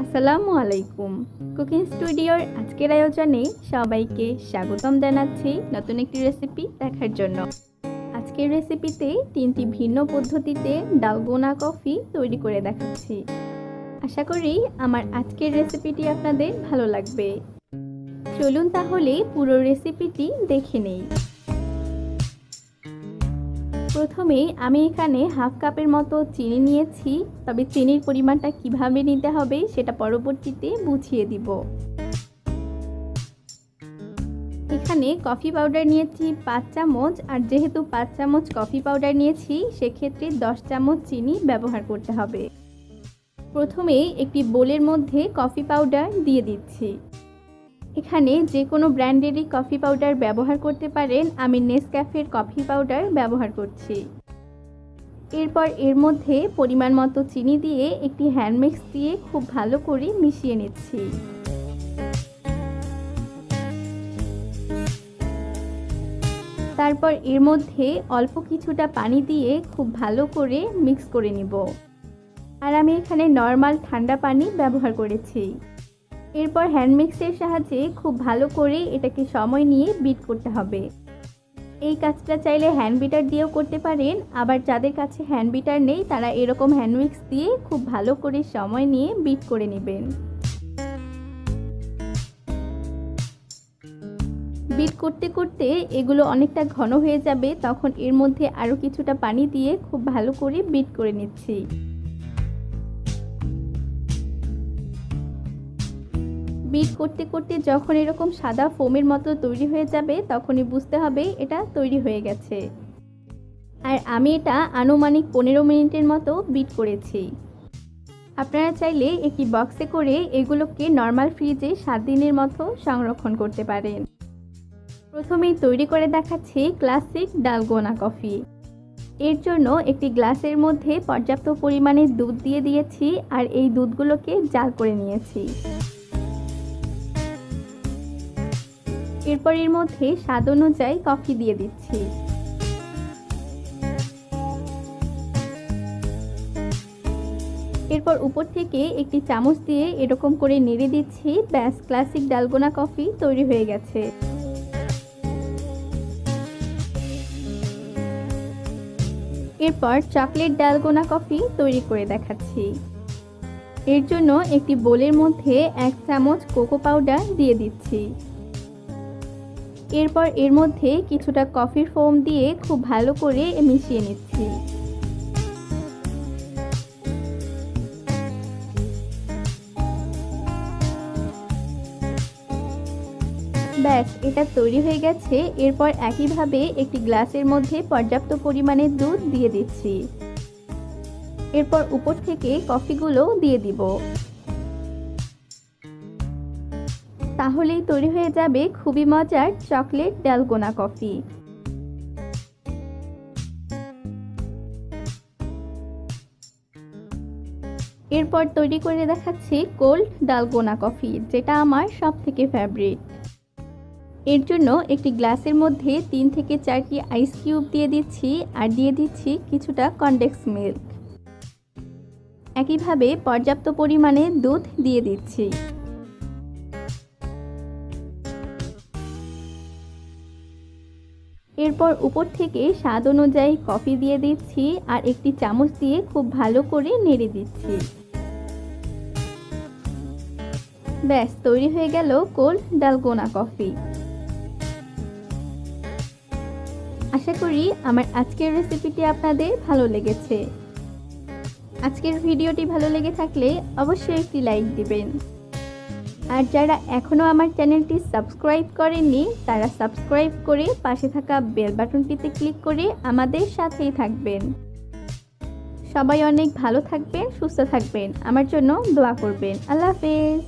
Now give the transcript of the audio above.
আসসালামু আলাইকুম। কুকিং স্টুডিওর আজকের আয়োজনে সবাইকে স্বাগতম জানাচ্ছি নতুন একটি রেসিপি দেখার জন্য। আজকের রেসিপিতে 3টি ভিন্ন পদ্ধতিতে ডালগোনা কফি তৈরি করে দেখাচ্ছি। আশা করি আমার আজকের রেসিপিটি আপনাদের ভালো লাগবে। চলুন তাহলে পুরো রেসিপিটি দেখে নেই। প্রথমে আমি এখানে হাফ কাপের মতো চিনি নিয়েছি, তবে চিনির পরিমাণটা কিভাবে নিতে হবে সেটা পরবর্তীতে বুঝিয়ে দিব। এখানে কফি পাউডার নিয়েছি 5 চামচ, আর যেহেতু 5 চামচ কফি পাউডার নিয়েছি সেক্ষেত্রে 10 চামচ চিনি ব্যবহার করতে হবে। প্রথমে একটি বোলের মধ্যে কফি পাউডার দিয়ে দিচ্ছি। এখানে যে কোনো ব্র্যান্ডেরই কফি পাউডার ব্যবহার করতে পারেন, আমি নেসক্যাফের কফি পাউডার ব্যবহার করছি। এরপর এর মধ্যে পরিমাণ মতো চিনি দিয়ে একটি হ্যান্ড মিক্স দিয়ে খুব ভালো করে মিশিয়ে নিচ্ছি। তারপর এর মধ্যে অল্প কিছুটা পানি দিয়ে খুব ভালো করে মিক্স করে নিব। আর আমি এখানে নর্মাল ঠান্ডা পানি ব্যবহার করেছি। এরপর হ্যান্ড মিক্সের সাহায্যে খুব ভালো করে এটাকে সময় নিয়ে বিট করতে হবে। এই কাজটা চাইলে হ্যান্ড বিটার দিয়েও করতে পারেন, আবার যাদের কাছে হ্যান্ড বিটার নেই তারা এরকম হ্যান্ড মিক্স দিয়ে খুব ভালো করে সময় নিয়ে বিট করে নেবেন। বিট করতে করতে এগুলো অনেকটা ঘন হয়ে যাবে, তখন এর মধ্যে আরও কিছুটা পানি দিয়ে খুব ভালো করে বিট করে নিচ্ছি। বিট করতে করতে যখন এরকম সাদা ফোমের মতো তৈরি হয়ে যাবে তখনই বুঝতে হবে এটা তৈরি হয়ে গেছে। আর আমি এটা আনুমানিক 15 মিনিটের মতো বিট করেছি। আপনারা চাইলে একটি বক্সে করে এগুলোকে নর্মাল ফ্রিজে 7 দিনের মতো সংরক্ষণ করতে পারেন। প্রথমেই তৈরি করে দেখাচ্ছি ক্লাসিক ডালগোনা কফি। এর জন্য একটি গ্লাসের মধ্যে পর্যাপ্ত পরিমাণে দুধ দিয়ে দিয়েছি, আর এই দুধগুলোকে জাল করে নিয়েছি। এরপর এর মধ্যে স্বাদ অনুযায়ী কফি দিয়ে দিচ্ছি। এরপর উপর থেকে একটি চামচ দিয়ে এরকম করে নেড়ে দিচ্ছি। ব্যাস, ক্লাসিক ডালগোনা কফি তৈরি হয়ে গেছে। এরপর চকলেট ডালগোনা কফি তৈরি করে দেখাচ্ছি। এর জন্য একটি বোলের মধ্যে 1 চামচ কোকো পাউডার দিয়ে দিচ্ছি। এরপর এর মধ্যে কিছুটা কফির ফোম দিয়ে খুব ভালো করে মিশিয়ে নিচ্ছি। ব্যাস, এটা তৈরি হয়ে গেছে। এরপর একইভাবে একটি গ্লাসের মধ্যে পর্যাপ্ত পরিমাণে দুধ দিয়ে দিচ্ছি। এরপর উপর থেকে কফিগুলো দিয়ে দিব। তাহলেই তৈরি হয়ে যাবে খুবই মজার চকলেট ডালগোনা কফি। এরপর তৈরি করে দেখাচ্ছি কোল্ড ডালগোনা কফি, যেটা আমার সবথেকে ফেভারিট। এর জন্য একটি গ্লাসের মধ্যে 3 থেকে 4টি আইস কিউব দিয়ে দিচ্ছি, আর দিয়ে দিচ্ছি কিছুটা কনডেন্স মিল্ক। একইভাবে পর্যাপ্ত পরিমাণে দুধ দিয়ে দিচ্ছি। এরপর উপর থেকে স্বাদ অনুযায়ী কফি দিয়ে দিচ্ছি, আর একটি চামচ দিয়ে খুব ভালো করে নেড়ে দিচ্ছি। ব্যাস, তৈরি হয়ে গেল কোল্ড ডালগোনা কফি। আশা করি আমার আজকের রেসিপিটি আপনাদের ভালো লেগেছে। আজকের ভিডিওটি ভালো লেগে থাকলে অবশ্যই একটি লাইক দিবেন। আর যারা এখনও আমার চ্যানেলটি সাবস্ক্রাইব করেননি তারা সাবস্ক্রাইব করে পাশে থাকা বেল বাটনটিতে ক্লিক করে আমাদের সাথেই থাকবেন। সবাই অনেক ভালো থাকবেন, সুস্থ থাকবেন, আমার জন্য দোয়া করবেন। আল্লাহ হাফেজ।